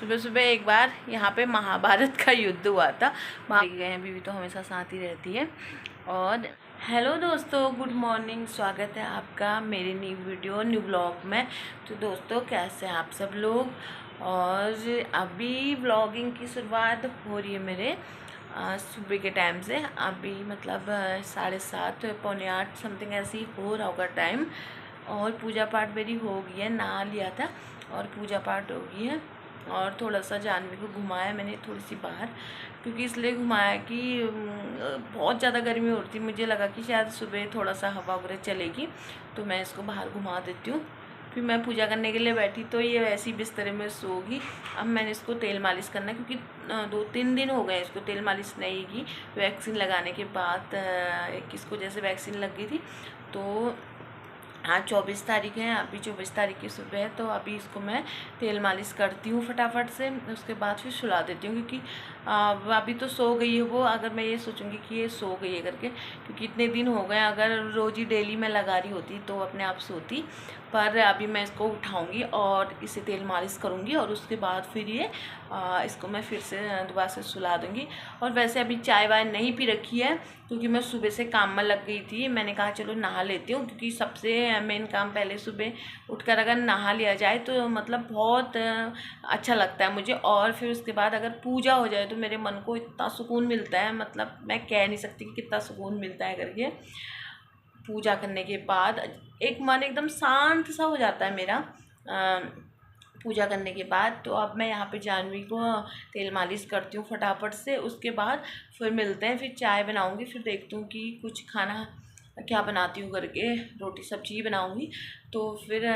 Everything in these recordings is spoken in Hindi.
सुबह सुबह एक बार यहाँ पे महाभारत का युद्ध हुआ था। गए हैं, बीवी तो हमेशा साथ ही रहती है। और हेलो दोस्तों, गुड मॉर्निंग, स्वागत है आपका मेरे न्यू वीडियो न्यू ब्लॉग में। तो दोस्तों कैसे हैं आप सब लोग। और अभी ब्लॉगिंग की शुरुआत हो रही है मेरे सुबह के टाइम से। अभी मतलब 7:30 पौने 8 समथिंग ऐसे ही हो रहा होगा टाइम। और पूजा पाठ मेरी हो गई है, नहा लिया था और पूजा पाठ हो गई है। और थोड़ा सा जानवी को घुमाया मैंने थोड़ी सी बाहर, क्योंकि इसलिए घुमाया कि बहुत ज़्यादा गर्मी हो रही थी। मुझे लगा कि शायद सुबह थोड़ा सा हवा वगैरह चलेगी तो मैं इसको बाहर घुमा देती हूँ। फिर मैं पूजा करने के लिए बैठी तो ये वैसे ही बिस्तर में सोगी। अब मैंने इसको तेल मालिश करना है, क्योंकि 2-3 दिन हो गए इसको तेल मालिश नहीं की। वैक्सीन लगाने के बाद इसको जैसे वैक्सीन लग गई थी तो आज 24 तारीख है, अभी 24 तारीख की सुबह है। तो अभी इसको मैं तेल मालिश करती हूँ फटाफट से, उसके बाद फिर सुला देती हूँ, क्योंकि अभी तो सो गई है वो। अगर मैं ये सोचूंगी कि ये सो गई है करके, क्योंकि इतने दिन हो गए, अगर रोज़ ही डेली मैं लगा रही होती तो अपने आप सोती। पर अभी मैं इसको उठाऊंगी और इसे तेल मालिश करूँगी और उसके बाद फिर ये इसको मैं फिर से दोबारा से सुला दूँगी। और वैसे अभी चाय वाय नहीं पी रखी है, क्योंकि मैं सुबह से काम में लग गई थी। मैंने कहा चलो नहा लेती हूँ, क्योंकि सबसे मेन काम पहले सुबह उठकर अगर नहा लिया जाए तो मतलब बहुत अच्छा लगता है मुझे। और फिर उसके बाद अगर पूजा हो जाए तो मेरे मन को इतना सुकून मिलता है, मतलब मैं कह नहीं सकती कि कितना सुकून मिलता है करके। पूजा करने के बाद एक मन एकदम शांत सा हो जाता है मेरा पूजा करने के बाद। तो अब मैं यहाँ पे जानवी को तेल मालिश करती हूँ फटाफट से। उसके बाद फिर मिलते हैं, फिर चाय बनाऊँगी, फिर देखती हूँ कि कुछ खाना क्या बनाती हूँ करके, रोटी सब्जी बनाऊँगी। तो फिर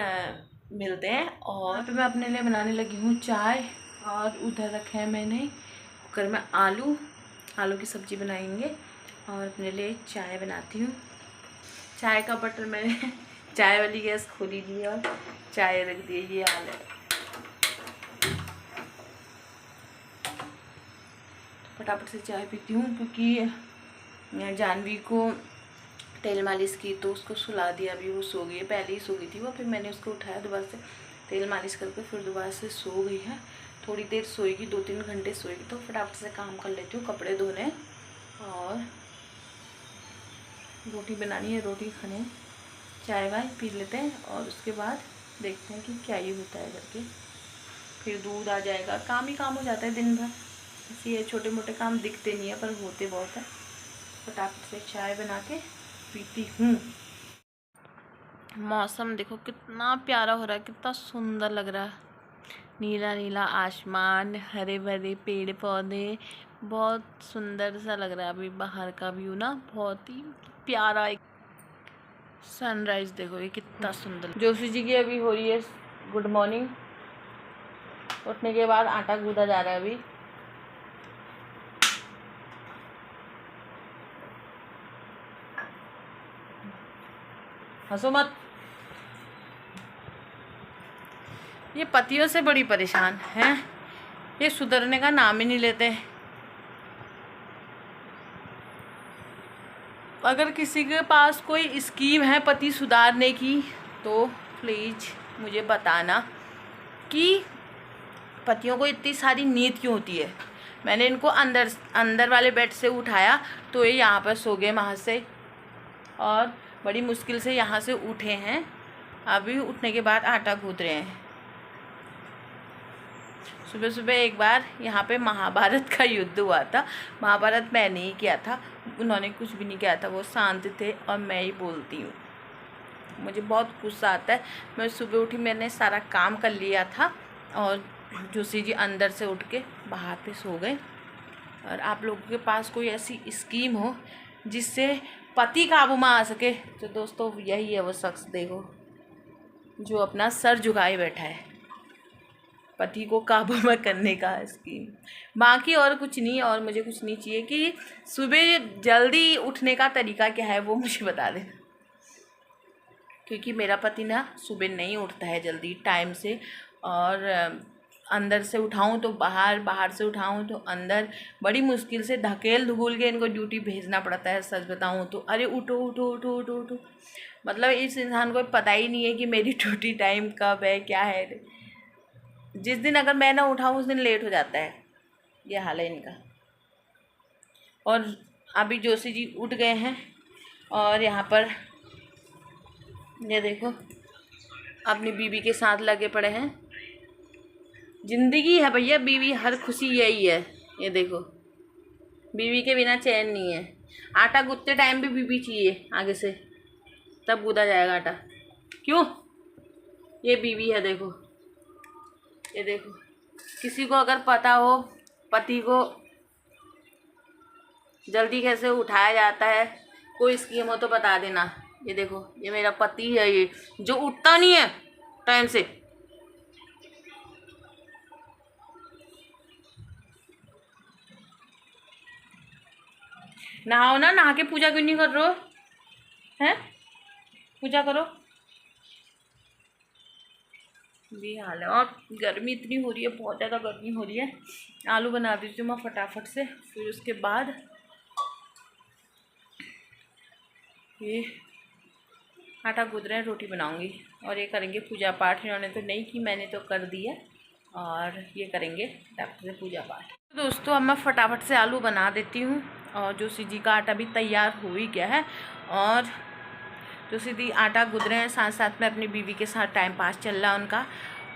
मिलते हैं। और फिर मैं अपने लिए बनाने लगी हूँ चाय, और उधर रखा है मैंने कुकर में आलू की सब्ज़ी बनाएंगे, और अपने लिए चाय बनाती हूँ। चाय का बटन मैंने चाय वाली गैस खोली दी और चाय रख दी। ये हाल है। फटाफट से चाय पीती हूँ, क्योंकि जानवी को तेल मालिश की तो उसको सुला दिया। अभी वो सो गई है, पहले ही सो गई थी वो, फिर मैंने उसको उठाया दोबारा से तेल मालिश करके, फिर दोबारा से सो गई है। थोड़ी देर सोएगी, 2-3 घंटे सोएगी। तो फटाफट से काम कर लेती हूँ, कपड़े धोने और रोटी बनानी है, रोटी खाने, चाय वाय पी लेते हैं और उसके बाद देखते हैं कि क्या ही होता है करके। फिर दूध आ जाएगा, काम ही काम हो जाता है दिन भर। ये छोटे मोटे काम दिखते नहीं है पर होते बहुत है। फटाफट से चाय बना के पीती हूँ। मौसम देखो कितना प्यारा हो रहा है, कितना सुंदर लग रहा है। नीला नीला आसमान, हरे भरे पेड़ पौधे, बहुत सुंदर सा लग रहा है। अभी बाहर का व्यू ना बहुत ही प्यारा है। सनराइज देखो ये कितना सुंदर। जोशी जी की अभी हो रही है गुड मॉर्निंग। उठने के बाद आटा गूंदा जा रहा है अभी। हंसो मत। ये पतियों से बड़ी परेशान हैं, ये सुधरने का नाम ही नहीं लेते। अगर किसी के पास कोई स्कीम है पति सुधारने की तो प्लीज़ मुझे बताना कि पतियों को इतनी सारी नींद क्यों होती है। मैंने इनको अंदर वाले बेड से उठाया तो ये यहाँ पर सो गए वहाँ से, और बड़ी मुश्किल से यहाँ से उठे हैं। अभी उठने के बाद आटा गूंद रहे हैं। सुबह सुबह एक बार यहाँ पे महाभारत का युद्ध हुआ था। महाभारत मैंने ही किया था, उन्होंने कुछ भी नहीं किया था, वो शांत थे और मैं ही बोलती हूँ। मुझे बहुत गुस्सा आता है। मैं सुबह उठी, मैंने सारा काम कर लिया था और जोशी जी अंदर से उठ के बाहर पे सो गए। और आप लोगों के पास कोई ऐसी स्कीम हो जिससे पति काबू में आ सके तो दोस्तों यही है वो शख्स, देखो जो अपना सर झुकाए बैठा है पति को काबू में करने का स्कीम। बाकी और कुछ नहीं, और मुझे कुछ नहीं चाहिए। कि सुबह जल्दी उठने का तरीका क्या है वो मुझे बता देना, क्योंकि मेरा पति ना सुबह नहीं उठता है जल्दी टाइम से। और अंदर से उठाऊं तो बाहर, बाहर से उठाऊं तो अंदर, बड़ी मुश्किल से धकेल धुकेल के इनको ड्यूटी भेजना पड़ता है। सच बताऊं तो अरे उठो उठो उठो उठो उठो, मतलब इस इंसान को पता ही नहीं है कि मेरी ड्यूटी टाइम कब है क्या है। जिस दिन अगर मैं ना उठाऊँ उस दिन लेट हो जाता है, ये हाल है इनका। और अभी जोशी जी उठ गए हैं और यहाँ पर ये देखो अपनी बीवी के साथ लगे पड़े हैं। जिंदगी है भैया, बीवी हर खुशी यही है। ये देखो बीवी के बिना चैन नहीं है। आटा गूंथते टाइम भी बीवी चाहिए आगे से, तब गूंदा जाएगा आटा। क्यों? ये बीवी है देखो, ये देखो। किसी को अगर पता हो पति को जल्दी कैसे उठाया जाता है, कोई स्कीम हो तो बता देना। ये देखो ये मेरा पति है, ये जो उठता नहीं है टाइम से। नहाओ ना, नहा के पूजा क्यों नहीं कर रहे हो? हैं, पूजा करो। भी हाल है। और गर्मी इतनी हो रही है, बहुत ज़्यादा गर्मी हो रही है। आलू बना देती हूँ मैं फटाफट से, फिर उसके बाद ये आटा गूंद रहे हैं, रोटी बनाऊंगी और ये करेंगे पूजा पाठ। इन्होंने तो नहीं की, मैंने तो कर दिया। और ये करेंगे फटाफट से पूजा पाठ। तो दोस्तों अब मैं फटाफट से आलू बना देती हूँ। और जोशी जी का आटा भी तैयार हो ही गया है और जोशी जी आटा गूंद रहे हैं, साथ साथ में अपनी बीवी के साथ टाइम पास चल रहा है उनका।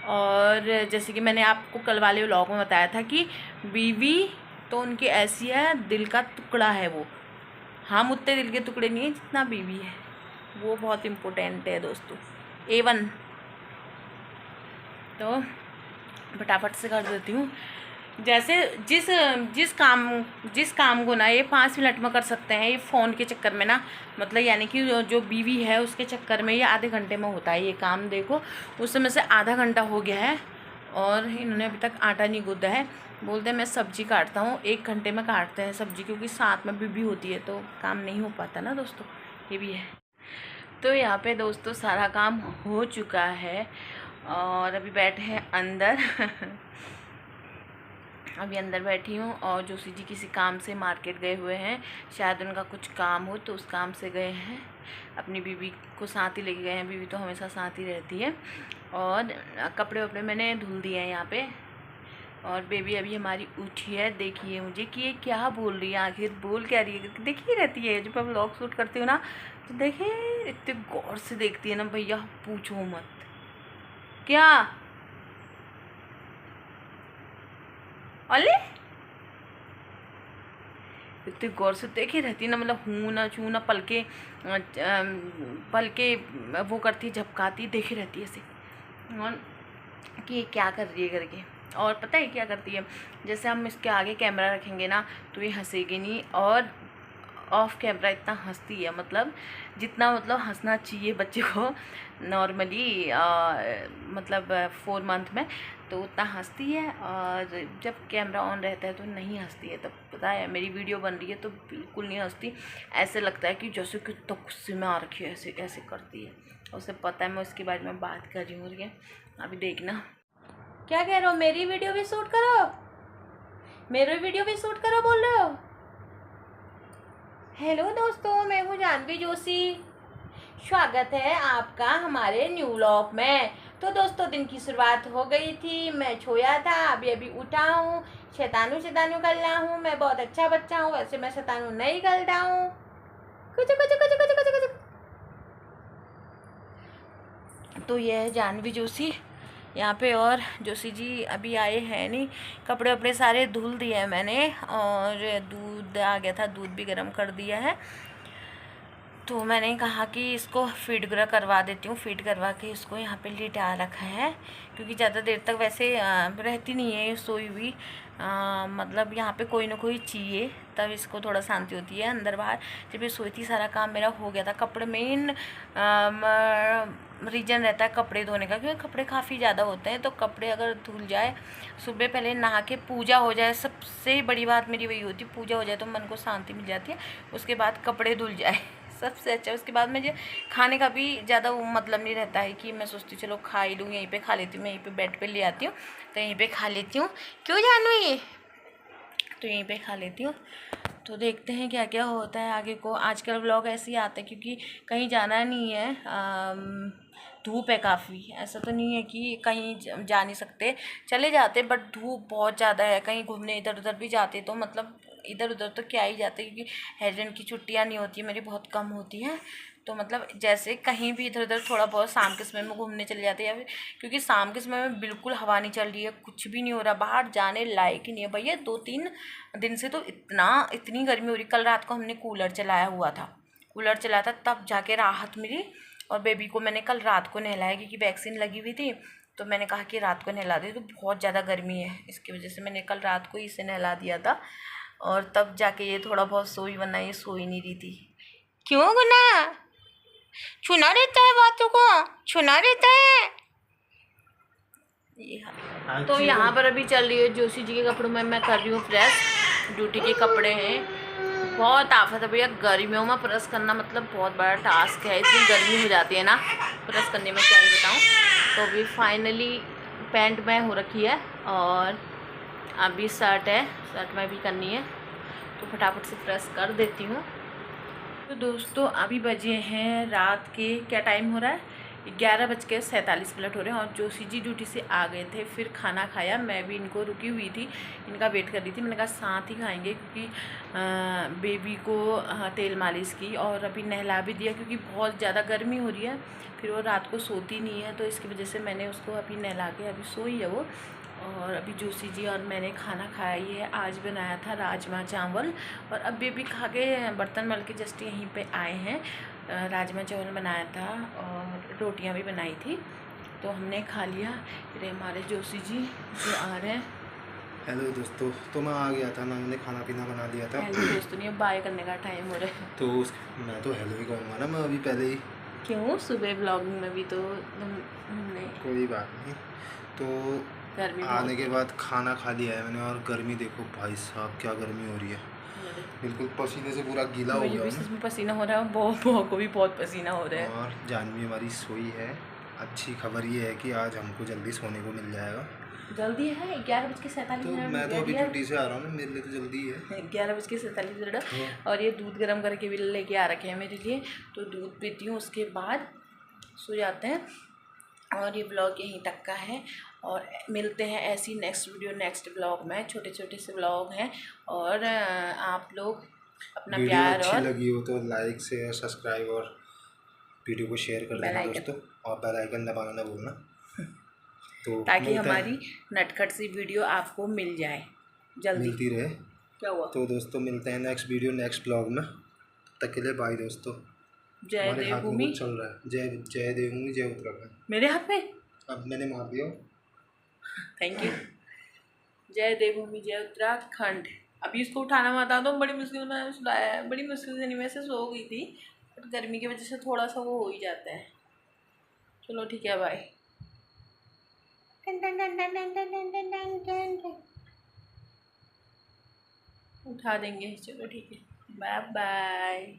और जैसे कि मैंने आपको कल वाले व्लॉग में बताया था कि बीवी तो उनकी ऐसी है, दिल का टुकड़ा है वो। हम उतने दिल के टुकड़े नहीं हैं जितना बीवी है, वो बहुत इम्पोर्टेंट है दोस्तों, A1। तो फटाफट से कर देती हूँ। जैसे जिस काम को ना ये 5 मिनट में कर सकते हैं, ये फ़ोन के चक्कर में ना, मतलब यानी कि जो बीवी है उसके चक्कर में ये आधे घंटे में होता है ये काम। देखो उस समय से आधा घंटा हो गया है और इन्होंने अभी तक आटा नहीं गूंदा है। बोलते हैं मैं सब्ज़ी काटता हूँ, 1 घंटे में काटते हैं सब्ज़ी, क्योंकि साथ में बीवी होती है तो काम नहीं हो पाता ना दोस्तों, ये भी है। तो यहाँ पे दोस्तों सारा काम हो चुका है और अभी बैठे हैं अंदर अभी अंदर बैठी हूँ। और जोशी जी किसी काम से मार्केट गए हुए हैं, शायद उनका कुछ काम हो तो उस काम से गए हैं। अपनी बीवी को साथ ही लेके गए हैं, बीवी तो हमेशा साथ ही रहती है। और कपड़े वपड़े मैंने धुल दिए हैं यहाँ पे। और बेबी अभी हमारी उठी है, देखिए मुझे कि ये क्या बोल रही है, आखिर बोल क्या रही है। देखी रहती है जब मैं व्लॉग शूट करती हूँ ना, तो देखिए इतने गौर से देखती है ना भैया, पूछो मत। क्या अले इतनी गौर से देखी रहती है ना, मतलब हूँ ना छू ना, पलके वो करती है, झपकाती, देखी रहती है ऐसे और कि ये क्या कर रही है करके। और पता है क्या करती है, जैसे हम इसके आगे कैमरा रखेंगे ना तो ये हंसेगी नहीं, और ऑफ कैमरा इतना हंसती है, मतलब जितना मतलब हंसना चाहिए बच्चे को नॉर्मली, मतलब 4 मंथ में, तो उतना हंसती है। और जब कैमरा ऑन रहता है तो नहीं हंसती है। तब पता है मेरी वीडियो बन रही है तो बिल्कुल नहीं हंसती, ऐसे लगता है कि जैसे कि तो गुस्से में आ रखी है, ऐसे ऐसे करती है। उसे पता है मैं उसके बारे में बात कर रही हूँ। अभी देखना क्या कह रहे हो, मेरी वीडियो भी शूट करो, मेरी वीडियो भी शूट करो बोल रहे हो। हेलो दोस्तों, मैं हूँ जानवी जोशी, स्वागत है आपका हमारे न्यू व्लॉग में। तो दोस्तों दिन की शुरुआत हो गई थी, मैं सोया था, अभी उठा हूँ, शैतानू कर रहा हूँ। मैं बहुत अच्छा बच्चा हूँ, वैसे मैं शैतानू नहीं करता हूँ। कुछ कुछ कुछ कुछ कुछ कुछ। तो ये है जानवी जोशी यहाँ पे। और जोशी जी अभी आए हैं नहीं, कपड़े वपड़े सारे धुल दिए हैं मैंने, और दूध आ गया था, दूध भी गर्म कर दिया है। तो मैंने कहा कि इसको फीड करवा देती हूँ, फीड करवा के इसको यहाँ पे लिटा रखा है, क्योंकि ज़्यादा देर तक वैसे रहती नहीं है सोई हुई। मतलब यहाँ पे कोई ना कोई चाहिए, तब इसको थोड़ा शांति होती है। अंदर बाहर जब ये सोई थी सारा काम मेरा हो गया था। कपड़े मेन रीजन रहता है कपड़े धोने का, क्योंकि कपड़े काफ़ी ज़्यादा होते हैं। तो कपड़े अगर धुल जाए, सुबह पहले नहा के पूजा हो जाए, सबसे बड़ी बात मेरी वही होती है, पूजा हो जाए तो मन को शांति मिल जाती है। उसके बाद कपड़े धुल जाए सबसे अच्छा। उसके बाद मुझे खाने का भी ज़्यादा वो मतलब नहीं रहता है कि मैं सोचती चलो खा ही लूँ, यहीं पे खा लेती हूँ, मैं यहीं पे बेड पे ले आती हूँ तो यहीं पे खा लेती हूँ। क्यों जानू ये, तो यहीं पे खा लेती हूँ। तो देखते हैं क्या क्या होता है आगे को। आजकल व्लॉग ऐसे ही आते हैं क्योंकि कहीं जाना नहीं है, धूप है काफ़ी, ऐसा तो नहीं है कि कहीं जा नहीं सकते, चले जाते, बट धूप बहुत ज़्यादा है। कहीं घूमने इधर उधर भी जाते तो मतलब इधर उधर तो क्या ही जाते, क्योंकि हस्बैंड की छुट्टियां नहीं होती, मेरी बहुत कम होती हैं। तो मतलब जैसे कहीं भी इधर उधर थोड़ा बहुत शाम के समय में घूमने चले जाते हैं, या फिर क्योंकि शाम के समय में बिल्कुल हवा नहीं चल रही है, कुछ भी नहीं हो रहा, बाहर जाने लायक ही नहीं है भैया। 2-3 दिन से तो इतनी गर्मी हो रही। कल रात को हमने कूलर चलाया हुआ था, कूलर चलाया था तब जाके राहत मिली। और बेबी को मैंने कल रात को नहलाया, क्योंकि वैक्सीन लगी हुई थी, तो मैंने कहा कि रात को नहला दे, तो बहुत ज़्यादा गर्मी है, इसकी वजह से मैंने कल रात को ही इसे नहला दिया था। और तब जाके ये थोड़ा बहुत सोई, वरना ये सो ही नहीं रही थी। क्यों गुना छुना रहता है बातों को, छुना रहता है ये। तो यहाँ पर अभी चल रही है जोशी जी के कपड़ों में मैं कर रही हूँ प्रेस। ड्यूटी के कपड़े हैं, बहुत आफत है भैया गर्मियों में प्रेस करना, मतलब बहुत बड़ा टास्क है, इतनी गर्मी हो जाती है ना प्रेस करने में, क्या ही बताऊँ। तो अभी फाइनली पैंट में हो रखी है और अभी शर्ट है, शर्ट में भी करनी है, तो फटाफट से प्रेस कर देती हूँ। तो दोस्तों अभी बजे हैं रात के, क्या टाइम हो रहा है, 11:47 हो रहे हैं। और जोशी जी ड्यूटी से आ गए थे, फिर खाना खाया। मैं भी इनको रुकी हुई थी, इनका वेट कर रही थी। मैंने कहा साथ ही खाएंगे, क्योंकि बेबी को तेल मालिश की और अभी नहला भी दिया, क्योंकि बहुत ज़्यादा गर्मी हो रही है, फिर वो रात को सोती नहीं है, तो इसकी वजह से मैंने उसको अभी नहला के अभी सोई है वो। और अभी जोशी जी और मैंने खाना खाया ही है। आज बनाया था राजमा चावल, और अब बेबी खा के बर्तन मल के जस्ट यहीं पे आए हैं। राजमा चावल बनाया था और रोटियां भी बनाई थी, तो हमने खा लिया। फिर हमारे जोशी जी जो आ रहे हैं। हेलो दोस्तों, तो मैं आ गया था, मैंने खाना पीना बना लिया था। हेलो दोस्तों नहीं, अब बाय करने का टाइम हो रहा है, तो मैं तो हेलो ही कहूँगा ना, मैं अभी पहले ही। क्यों सुबह ब्लॉगिंग में भी तो हमने कोई बात नहीं। तो गर्मी आने के बाद खाना खा लिया है मैंने, और गर्मी देखो भाई साहब क्या गर्मी हो रही है, बिल्कुल पसीने से पूरा गीला हो गया सच में पसीना हो रहा है, बहुत को भी बहुत पसीना हो रहा है। और जानवी हमारी सोई है। अच्छी खबर ये है कि आज हमको जल्दी सोने को मिल जाएगा। जल्दी है 11:47 तो मैं तो अभी ड्यूटी से आ रहा हूँ ना, मेरे लिए तो जल्दी है 11:47। और ये दूध गर्म करके भी लेके आ रखे हैं मेरे लिए, तो दूध पीती हूँ, उसके बाद सो जाते हैं। और ये ब्लॉग यहीं तक का है, और मिलते हैं ऐसी नेक्स्ट वीडियो नेक्स्ट ब्लॉग में। छोटे छोटे से ब्लॉग हैं, और आप लोग अपना प्यार अच्छी और लगी हो तो लाइक शेयर सब्सक्राइब और वीडियो को शेयर कर देना दोस्तों, और बेल आइकन दबाना ना भूलना, तो ताकि हमारी नटखट सी वीडियो आपको मिल जाए जल्दी, मिलती रहे। क्या हुआ। तो दोस्तों मिलते हैं नेक्स्ट वीडियो नेक्स्ट ब्लॉग में, तब तक के लिए बाय दोस्तों। जय हमारे हाथ में देवभूमि कुछ चल रहा है, जय जय देवभूमि जय उत्तराखंड, मेरे हाथ में, अब मैंने मार दिया। Thank you. जय देवभूमि जय उत्तराखंड। अभी इसको उठाना मत, दो बड़ी मुश्किल में सुलाया है, बड़ी मुश्किल से नहीं, वैसे सो गई थी, बट गर्मी की वजह से थोड़ा सा वो हो ही जाता है। चलो ठीक है, बाय। उठा देंगे, चलो ठीक है, बाय बाय।